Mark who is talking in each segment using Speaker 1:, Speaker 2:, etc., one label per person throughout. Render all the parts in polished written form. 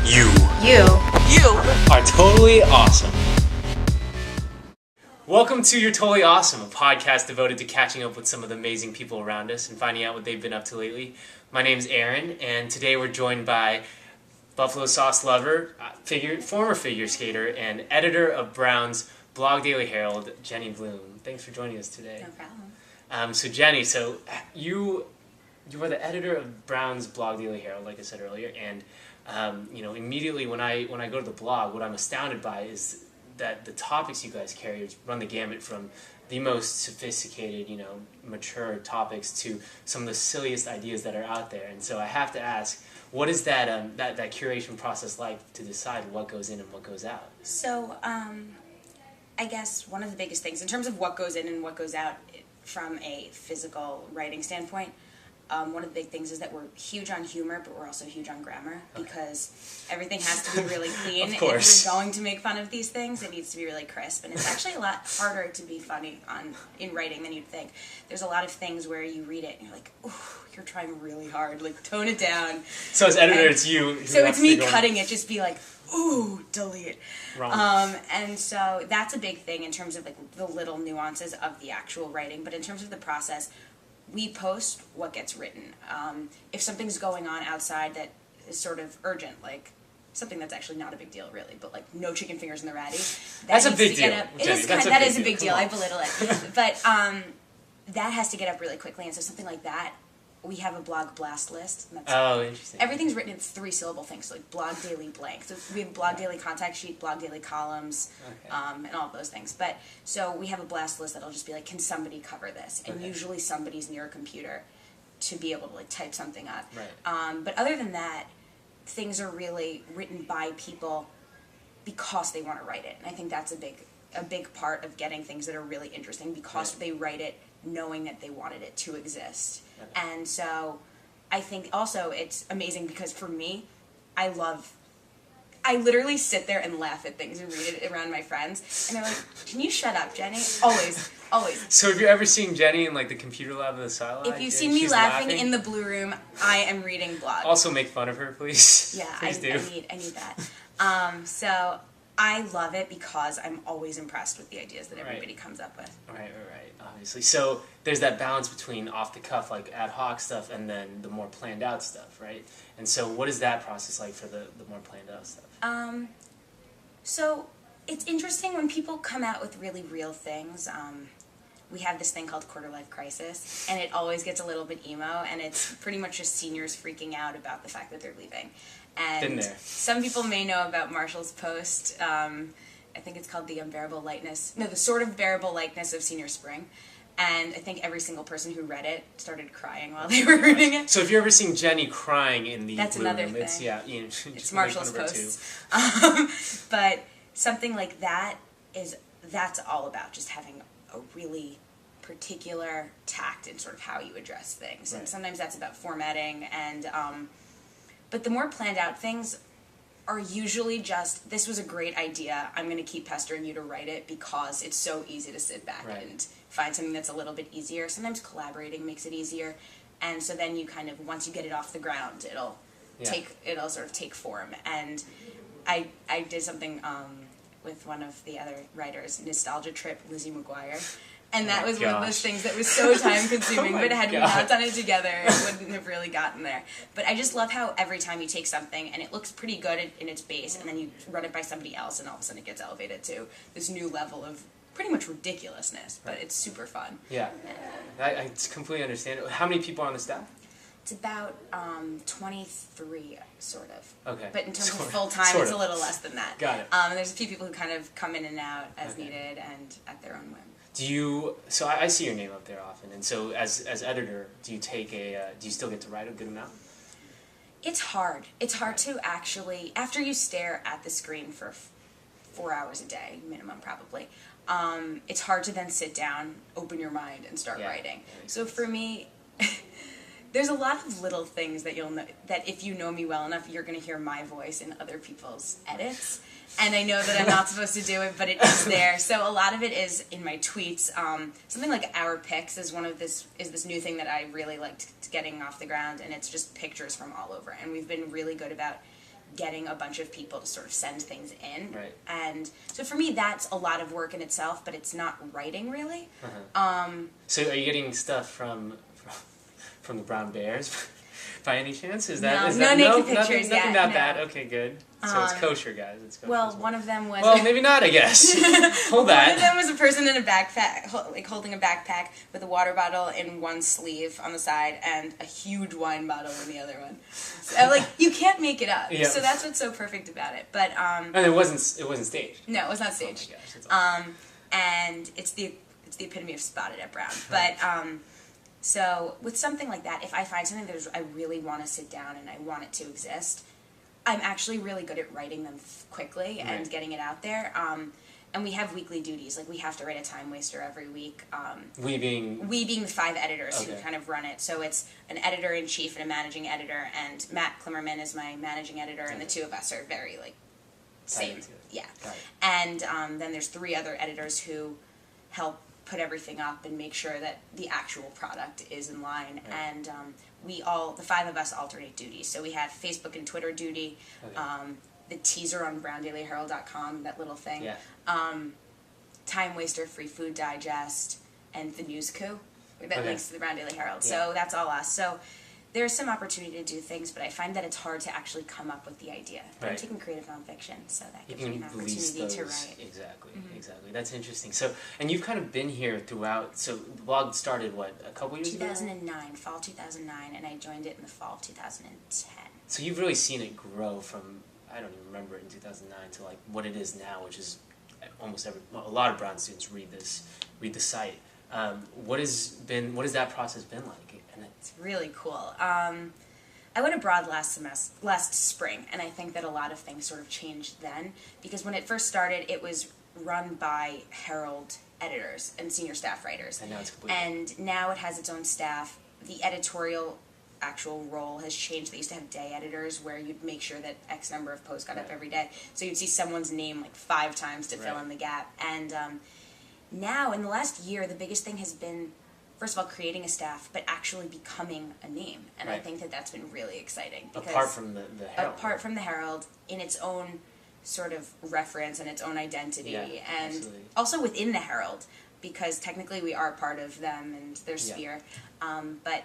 Speaker 1: You
Speaker 2: You
Speaker 1: are totally awesome. Welcome to You're Totally Awesome, a podcast devoted to catching up with some of the amazing people around us and finding out what they've been up to lately. My name's Aaron, and today we're joined by Buffalo Sauce lover, former figure skater, and editor of Brown's Blog Daily Herald, Jenny Bloom. Thanks for joining us today.
Speaker 2: No problem.
Speaker 1: So Jenny, you were the editor of Brown's Blog Daily Herald, like I said earlier, and immediately when I go to the blog, what I'm astounded by is that the topics you guys carry run the gamut from the most sophisticated, mature topics to some of the silliest ideas that are out there. And so I have to ask, what is that curation process like to decide what goes in and what goes out?
Speaker 2: So, I guess one of the biggest things, in terms of what goes in and what goes out from a physical writing standpoint, one of the big things is that we're huge on humor, but we're also huge on grammar, because everything has to be really clean.
Speaker 1: Of course.
Speaker 2: If you're going to make fun of these things, it needs to be really crisp. And it's actually a lot harder to be funny in writing than you'd think. There's a lot of things where you read it and you're like, ooh, you're trying really hard, like tone it down.
Speaker 1: So as editor, it's you.
Speaker 2: So it's me cutting it, just be like, ooh, delete.
Speaker 1: Wrong.
Speaker 2: And so that's a big thing in terms of like the little nuances of the actual writing. But in terms of the process, we post what gets written. If something's going on outside that is sort of urgent, like something that's actually not a big deal really, but like no chicken fingers in the ratty.
Speaker 1: That's a big deal.
Speaker 2: That is a big deal. I belittle it. But that has to get up really quickly. And so something like that, we have a blog blast list. And
Speaker 1: that's interesting.
Speaker 2: Everything's written in 3-syllable things, so like blog daily blank. So we have blog daily contact sheet, blog daily columns, and all of those things. But so we have a blast list that'll just be like, can somebody cover this? And usually somebody's near a computer to be able to like type something up.
Speaker 1: Right.
Speaker 2: But other than that, things are really written by people because they want to write it. And I think that's a big part of getting things that are really interesting, because they write it knowing that they wanted it to exist. And so I think also it's amazing because for me, I literally sit there and laugh at things and read it around my friends, and they're like, can you shut up, Jenny? Always.
Speaker 1: So have you ever seen Jenny in like the computer lab in the sideline?
Speaker 2: If you've seen me laughing in the blue room, I am reading blogs.
Speaker 1: Also make fun of her, please.
Speaker 2: Yeah,
Speaker 1: please do.
Speaker 2: I need that. So I love it because I'm always impressed with the ideas that everybody comes up with.
Speaker 1: Right, obviously. So there's that balance between off-the-cuff, like ad hoc stuff, and then the more planned-out stuff, right? And so what is that process like for the more planned-out stuff?
Speaker 2: So it's interesting when people come out with really real things. We have this thing called quarter-life crisis, and it always gets a little bit emo, and it's pretty much just seniors freaking out about the fact that they're leaving. And
Speaker 1: Been there.
Speaker 2: Some people may know about Marshall's post. I think it's called the sort of bearable likeness of senior spring. And I think every single person who read it started crying while they were reading it.
Speaker 1: So if you're ever seeing Jenny crying in the
Speaker 2: That's
Speaker 1: blue
Speaker 2: another
Speaker 1: room,
Speaker 2: thing.
Speaker 1: It's
Speaker 2: Marshall's posts. But something like that's all about just having a really particular tact in sort of how you address things. And sometimes that's about formatting and but the more planned out things are usually just, this was a great idea, I'm going to keep pestering you to write it because it's so easy to sit back and find something that's a little bit easier. Sometimes collaborating makes it easier, and so then you kind of, once you get it off the ground, it'll sort of take form. And I did something with one of the other writers, Nostalgia Trip, Lizzie McGuire. And that was one of those things that was so time-consuming, but had we not done it together, it wouldn't have really gotten there. But I just love how every time you take something, and it looks pretty good in its base, and then you run it by somebody else, and all of a sudden it gets elevated to this new level of pretty much ridiculousness, but it's super fun.
Speaker 1: Yeah, I completely understand it. How many people are on the staff?
Speaker 2: It's about 23, sort of.
Speaker 1: Okay.
Speaker 2: But in terms of full-time, it's a little less than that.
Speaker 1: Got it.
Speaker 2: And there's a few people who kind of come in and out as needed and at their own whim.
Speaker 1: So I see your name up there often, and so as editor, do you still get to write a good amount?
Speaker 2: It's hard. It's hard to actually, after you stare at the screen for 4 hours a day, minimum probably, it's hard to then sit down, open your mind, and start writing. So for me, there's a lot of little things that you'll know, that if you know me well enough, you're going to hear my voice in other people's edits. And I know that I'm not supposed to do it, but it is there. So a lot of it is in my tweets. Something like Our Picks is this new thing that I really liked getting off the ground, and it's just pictures from all over. And we've been really good about getting a bunch of people to sort of send things in.
Speaker 1: Right.
Speaker 2: And so for me, that's a lot of work in itself, but it's not writing really.
Speaker 1: So are you getting stuff from the Brown Bears by any chance? Is that
Speaker 2: no naked pictures
Speaker 1: nothing
Speaker 2: yet,
Speaker 1: that
Speaker 2: no.
Speaker 1: bad? Okay, good. So it's kosher, guys. It's kosher.
Speaker 2: Well,
Speaker 1: as
Speaker 2: one of them was.
Speaker 1: Well, maybe not. I guess. Hold
Speaker 2: One of
Speaker 1: that.
Speaker 2: them was a person in a backpack, like holding a backpack with a water bottle in one sleeve on the side and a huge wine bottle in the other one. So, like, you can't make it up.
Speaker 1: Yeah.
Speaker 2: So that's what's so perfect about it. But
Speaker 1: And it wasn't staged.
Speaker 2: no, it was not
Speaker 1: Oh my
Speaker 2: staged.
Speaker 1: gosh, that's awesome.
Speaker 2: And it's the epitome of spotted at Brown. But so with something like that, if I find something that I really want to sit down and I want it to exist, I'm actually really good at writing them quickly and
Speaker 1: Right.
Speaker 2: getting it out there. And we have weekly duties, like we have to write a time waster every week.
Speaker 1: We being
Speaker 2: We being the 5 editors who
Speaker 1: Okay.
Speaker 2: kind of run it. So it's an editor-in-chief and a managing editor, and Matt Klimmerman is my managing editor, and the two of us are very, like, same.
Speaker 1: Tied to it.
Speaker 2: Yeah.
Speaker 1: Got it.
Speaker 2: And then there's 3 other editors who help put everything up and make sure that the actual product is in line.
Speaker 1: Right.
Speaker 2: And the 5 of us alternate duties. So we have Facebook and Twitter duty,
Speaker 1: Okay.
Speaker 2: the teaser on browndailyherald.com, that little thing,
Speaker 1: Yeah.
Speaker 2: Time Waster, Free Food Digest, and the News Coup that
Speaker 1: Okay.
Speaker 2: links to the Brown Daily Herald.
Speaker 1: Yeah.
Speaker 2: So that's all us. So there's some opportunity to do things, but I find that it's hard to actually come up with the idea. But I'm
Speaker 1: Right.
Speaker 2: taking creative nonfiction, so that
Speaker 1: You
Speaker 2: gives me an
Speaker 1: can release
Speaker 2: opportunity to
Speaker 1: those.
Speaker 2: write.
Speaker 1: Exactly. Exactly. That's interesting. So, and you've kind of been here throughout. So the blog started what, a couple years ago?
Speaker 2: 2009, fall 2009, and I joined it in the fall of 2010.
Speaker 1: So you've really seen it grow from, I don't even remember it in 2009 to like what it is now, which is a lot of Brown students read the site. What has that process been like? And
Speaker 2: It's really cool. I went abroad last spring, and I think that a lot of things sort of changed then, because when it first started, it was run by Herald editors and senior staff writers.
Speaker 1: now it's completely
Speaker 2: And now it has its own staff. The editorial actual role has changed. They used to have day editors where you'd make sure that X number of posts got up
Speaker 1: Right.
Speaker 2: every day. So you'd see someone's name like 5 times to fill
Speaker 1: Right.
Speaker 2: in the gap. And now, in the last year, the biggest thing has been, first of all, creating a staff, but actually becoming a name. And I
Speaker 1: Right.
Speaker 2: think that that's been really exciting. Because
Speaker 1: apart from the Herald.
Speaker 2: apart from the Herald, in its own sort of reference and its own identity,
Speaker 1: Yeah,
Speaker 2: and
Speaker 1: absolutely.
Speaker 2: also within the Herald, because technically we are part of them and their
Speaker 1: Yeah.
Speaker 2: sphere. But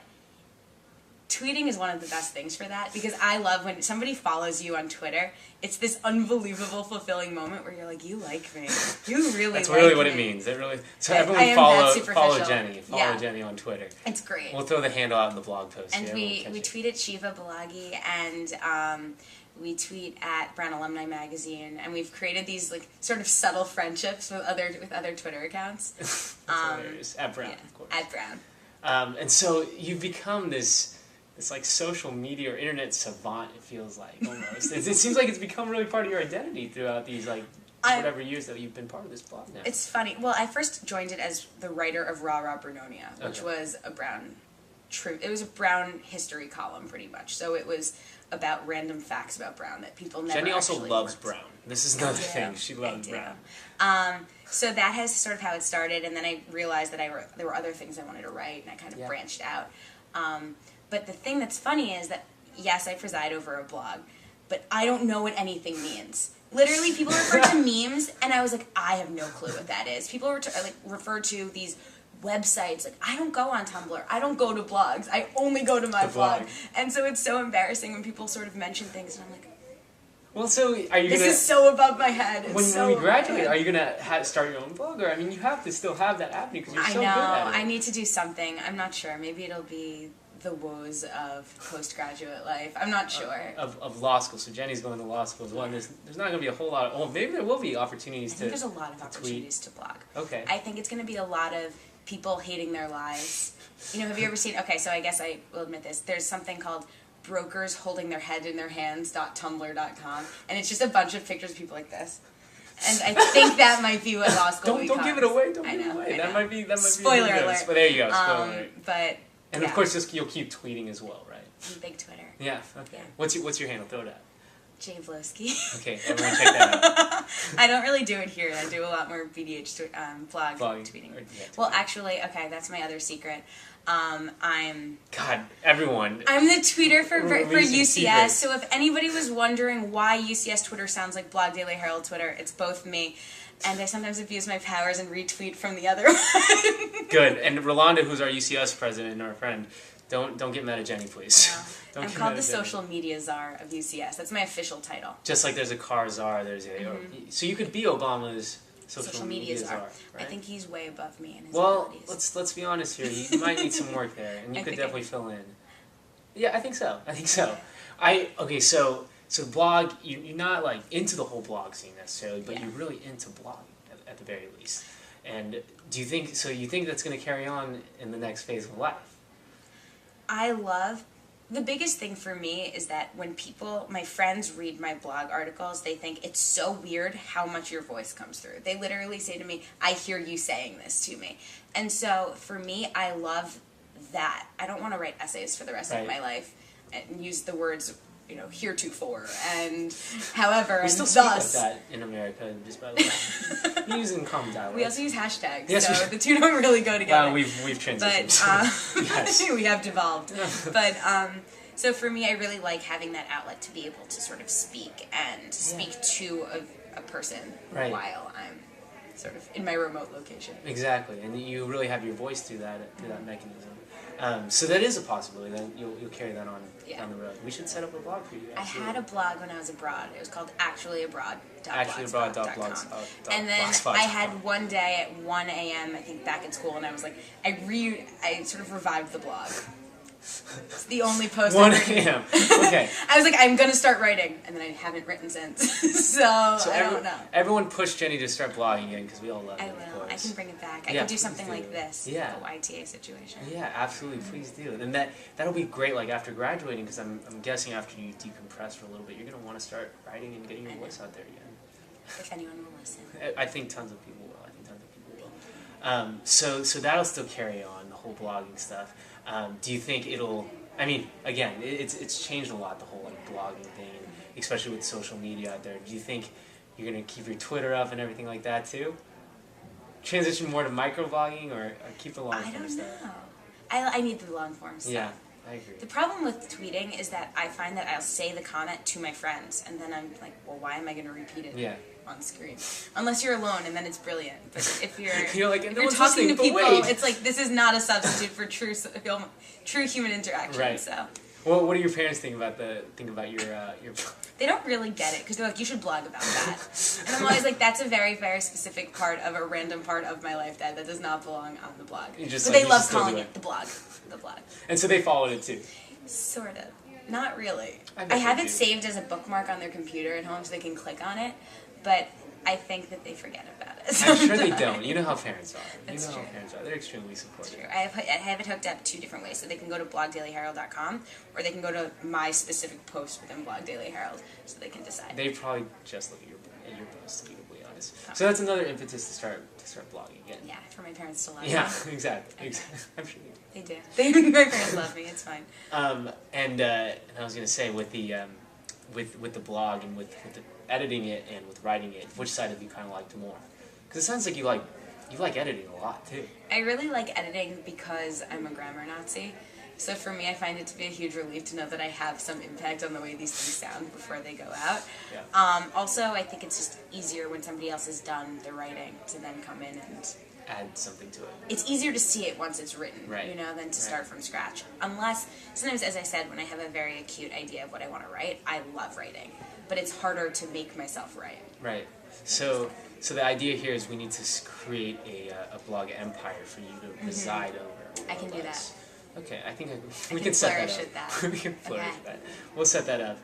Speaker 2: tweeting is one of the best things for that, because I love when somebody follows you on Twitter. It's this unbelievable, fulfilling moment where you're like, you like me. You really
Speaker 1: That's
Speaker 2: like
Speaker 1: really what
Speaker 2: me.
Speaker 1: it means. It really. So
Speaker 2: I
Speaker 1: everyone
Speaker 2: am that
Speaker 1: follow
Speaker 2: superficial.
Speaker 1: Jenny. Follow
Speaker 2: Yeah.
Speaker 1: Jenny on Twitter.
Speaker 2: It's great.
Speaker 1: We'll throw the handle out in the blog post.
Speaker 2: And
Speaker 1: so
Speaker 2: we
Speaker 1: everyone can catch it.
Speaker 2: tweet at Shiva Balagi, and we tweet at Brown Alumni Magazine, and we've created these like sort of subtle friendships with other Twitter accounts.
Speaker 1: That's hilarious. At Brown,
Speaker 2: Yeah,
Speaker 1: of course.
Speaker 2: at Brown.
Speaker 1: And so you've become this like social media or internet savant. It feels like almost. It seems like it's become really part of your identity throughout these like whatever years that you've been part of this blog now.
Speaker 2: It's funny. Well, I first joined it as the writer of Rah Rah Brunonia, which
Speaker 1: Okay.
Speaker 2: was a Brown it was a Brown history column, pretty much. So it was about random facts about Brown that people never.
Speaker 1: Jenny also
Speaker 2: actually
Speaker 1: loves
Speaker 2: worked.
Speaker 1: Brown. This is another
Speaker 2: I do.
Speaker 1: thing. She loves
Speaker 2: I do.
Speaker 1: Brown.
Speaker 2: So that has sort of how it started, and then I realized that there were other things I wanted to write, and I kind of
Speaker 1: Yeah.
Speaker 2: branched out. But the thing that's funny is that, yes, I preside over a blog, but I don't know what anything means. Literally, people refer to memes, and I was like, I have no clue what that is. People refer to these websites. Like, I don't go on Tumblr. I don't go to blogs. I only go to my
Speaker 1: The blog.
Speaker 2: blog. And so it's so embarrassing when people sort of mention things, and I'm like,
Speaker 1: Well, so are you
Speaker 2: this
Speaker 1: gonna?
Speaker 2: is so above my head. It's
Speaker 1: when
Speaker 2: so
Speaker 1: we
Speaker 2: above my
Speaker 1: graduate,
Speaker 2: head.
Speaker 1: are you gonna start your own blog? Or I mean, you have to still have that avenue because you're
Speaker 2: I
Speaker 1: so
Speaker 2: know.
Speaker 1: good at it.
Speaker 2: I need to do something. I'm not sure. Maybe it'll be the woes of postgraduate life. I'm not sure.
Speaker 1: Of law school. So Jenny's going to law school as well. And there's not going to be a whole lot of, well, maybe there will be opportunities
Speaker 2: I
Speaker 1: to.
Speaker 2: think there's a lot of
Speaker 1: tweet.
Speaker 2: opportunities to blog.
Speaker 1: Okay.
Speaker 2: I think it's going to be a lot of people hating their lives. You know, have you ever seen, okay, so I guess I will admit this. There's something called brokers holding their head in their hands.tumblr.com, and it's just a bunch of pictures of people like this. And I think that might be what law school
Speaker 1: Don't
Speaker 2: becomes.
Speaker 1: give it away. Don't
Speaker 2: I
Speaker 1: give it
Speaker 2: know,
Speaker 1: away.
Speaker 2: I
Speaker 1: That
Speaker 2: know.
Speaker 1: might be
Speaker 2: Spoiler
Speaker 1: the news.
Speaker 2: alert.
Speaker 1: But there you go. Spoiler alert.
Speaker 2: But
Speaker 1: And
Speaker 2: yeah,
Speaker 1: of course, you'll keep tweeting as well, right?
Speaker 2: I'm big Twitter.
Speaker 1: Yeah. Okay.
Speaker 2: Yeah.
Speaker 1: What's your handle? Throw it out.
Speaker 2: Jay Blowski.
Speaker 1: Okay, everyone check that out.
Speaker 2: I don't really do it here. I do a lot more BDH blog
Speaker 1: Blogging.
Speaker 2: tweeting.
Speaker 1: Or, yeah,
Speaker 2: Well, actually, okay, that's my other secret. I'm
Speaker 1: everyone.
Speaker 2: the tweeter for
Speaker 1: Releasing
Speaker 2: UCS.
Speaker 1: secrets.
Speaker 2: So if anybody was wondering why UCS Twitter sounds like Blog Daily Herald Twitter, it's both me. And I sometimes abuse my powers and retweet from the other one.
Speaker 1: Good. And Rolanda, who's our UCS president and our friend, don't get mad at Jenny, please.
Speaker 2: No.
Speaker 1: Don't
Speaker 2: I'm
Speaker 1: get
Speaker 2: called
Speaker 1: mad
Speaker 2: the
Speaker 1: at Jenny.
Speaker 2: social media czar of UCS. That's my official title.
Speaker 1: Just like there's a car czar, there's a... So you could be Obama's social media czar, right?
Speaker 2: I think he's way above me in his
Speaker 1: Well,
Speaker 2: abilities.
Speaker 1: let's be honest here. You might need some work there, and you
Speaker 2: I
Speaker 1: could
Speaker 2: think
Speaker 1: definitely fill in. Yeah, I think so. Okay, so blog. You're not like into the whole blog scene necessarily, but
Speaker 2: Yeah.
Speaker 1: you're really into blogging at the very least. And do you think so? You think that's going to carry on in the next phase of life?
Speaker 2: The biggest thing for me is that when my friends read my blog articles, they think it's so weird how much your voice comes through. They literally say to me, I hear you saying this to me. And so for me, I love that. I don't want to write essays for the rest of my life and use the words, heretofore and however
Speaker 1: We
Speaker 2: and
Speaker 1: still speak like
Speaker 2: thus.
Speaker 1: that in America, just by the way. We use it in common dialect.
Speaker 2: We also use hashtags,
Speaker 1: Yes,
Speaker 2: so the two don't really go together.
Speaker 1: Well, we've transitioned.
Speaker 2: But
Speaker 1: Yes.
Speaker 2: we have devolved. But so for me, I really like having that outlet to be able to sort of speak and speak to a person
Speaker 1: Right.
Speaker 2: while I'm sort of in my remote location.
Speaker 1: Exactly, and you really have your voice through that mechanism. So that is a possibility. Then you'll carry that on down the road. We should set up a blog for you.
Speaker 2: I had a blog when I was abroad. It was called
Speaker 1: actuallyabroad.blogspot.com.
Speaker 2: And then I had one day at 1 a.m., I think back in school, and I was like, I sort of revived the blog. It's the only post
Speaker 1: 1
Speaker 2: I've written.
Speaker 1: a.m. Okay.
Speaker 2: I was like, I'm going to start writing, and then I haven't written since. so I don't know.
Speaker 1: Everyone pushed Jenny to start blogging again because we all love it,
Speaker 2: I
Speaker 1: of
Speaker 2: will. I
Speaker 1: course.
Speaker 2: can bring it back. I
Speaker 1: Yeah,
Speaker 2: could do
Speaker 1: please
Speaker 2: something
Speaker 1: do.
Speaker 2: like this.
Speaker 1: Yeah.
Speaker 2: The YTA situation.
Speaker 1: Yeah, absolutely. Please do. And that'll be great. Like after graduating, because I'm guessing after you decompress for a little bit, you're gonna want to start writing and getting your voice out there again.
Speaker 2: If anyone will listen.
Speaker 1: I think tons of people will. So that'll still carry on the whole blogging stuff. Do you think it'll? I mean, again, it's changed a lot, the whole like blogging thing, especially with social media out there. Do you think you're gonna keep your Twitter up and everything like that too? Transition more to microblogging or keep the long
Speaker 2: I
Speaker 1: form
Speaker 2: don't
Speaker 1: stuff?
Speaker 2: know. I need the long form stuff.
Speaker 1: Yeah, I agree.
Speaker 2: The problem with tweeting is that I find that I'll say the comment to my friends, and then I'm like, well, why am I going to repeat it
Speaker 1: Yeah.
Speaker 2: on screen? Unless you're alone, and then it's brilliant. But if you're,
Speaker 1: You're like,
Speaker 2: if
Speaker 1: no
Speaker 2: you're
Speaker 1: one's
Speaker 2: talking to
Speaker 1: listening, but
Speaker 2: people,
Speaker 1: wait.
Speaker 2: it's like, this is not a substitute for true human interaction.
Speaker 1: Right.
Speaker 2: So
Speaker 1: Well, what do your parents think about your?
Speaker 2: they don't really get it, because they're like, you should blog about that. And I'm always like, that's a very, very specific part of a random part of my life, Dad, that does not belong on the blog.
Speaker 1: You just
Speaker 2: But
Speaker 1: like,
Speaker 2: they
Speaker 1: you
Speaker 2: love
Speaker 1: should still
Speaker 2: calling
Speaker 1: do
Speaker 2: it the blog. The blog.
Speaker 1: And so they followed it too.
Speaker 2: Sort of. Not really.
Speaker 1: I
Speaker 2: I
Speaker 1: bet
Speaker 2: have
Speaker 1: they
Speaker 2: it
Speaker 1: do.
Speaker 2: saved as a bookmark on their computer at home so they can click on it, but I think that they forget about it.
Speaker 1: I'm sure they
Speaker 2: sometimes.
Speaker 1: don't. You know how parents are.
Speaker 2: That's
Speaker 1: you know
Speaker 2: true.
Speaker 1: how parents are. They're extremely supportive.
Speaker 2: True. I have it hooked up 2 different ways, so they can go to blogdailyherald.com, or they can go to my specific post within Blog Daily Herald, so they can decide.
Speaker 1: They probably just look at your posts, to be completely honest. So that's another impetus to start blogging again.
Speaker 2: Yeah, for my parents to love
Speaker 1: Yeah,
Speaker 2: me.
Speaker 1: exactly. I'm sure they do.
Speaker 2: They do. My parents love me. It's fine.
Speaker 1: And I was gonna say with the blog and with the editing it and with writing it, which side have you kind of liked more? Because it sounds like you like editing a lot too.
Speaker 2: I really like editing because I'm a grammar Nazi. So for me, I find it to be a huge relief to know that I have some impact on the way these things sound before they go out.
Speaker 1: Yeah.
Speaker 2: Also, I think it's just easier when somebody else has done the writing to then come in and...
Speaker 1: Add something to it.
Speaker 2: It's easier to see it once it's written,
Speaker 1: Right.
Speaker 2: than to start from scratch. Unless, sometimes, as I said, when I have a very acute idea of what I want to write, I love writing. But it's harder to make myself write.
Speaker 1: Right. So the idea here is we need to create a blog empire for you to reside over.
Speaker 2: I can do that.
Speaker 1: Okay, I think
Speaker 2: I
Speaker 1: we
Speaker 2: can
Speaker 1: can set
Speaker 2: flourish
Speaker 1: that
Speaker 2: at
Speaker 1: up.
Speaker 2: that.
Speaker 1: We can flourish
Speaker 2: Okay.
Speaker 1: at that. We'll set that up.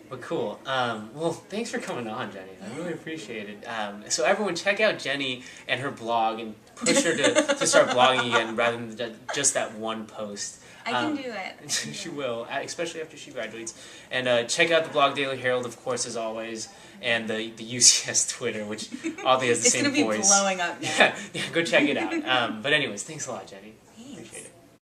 Speaker 1: But cool. Well, thanks for coming on, Jenny. I really appreciate it. So everyone, check out Jenny and her blog and push her to start blogging again rather than just that one post.
Speaker 2: I can do it.
Speaker 1: She will, especially after she graduates. And check out the Blog Daily Herald, of course, as always, and the UCS Twitter, which oddly has the
Speaker 2: It's
Speaker 1: same
Speaker 2: going to be
Speaker 1: voice.
Speaker 2: blowing up now.
Speaker 1: Yeah, go check it out. But anyways, thanks a lot, Jenny.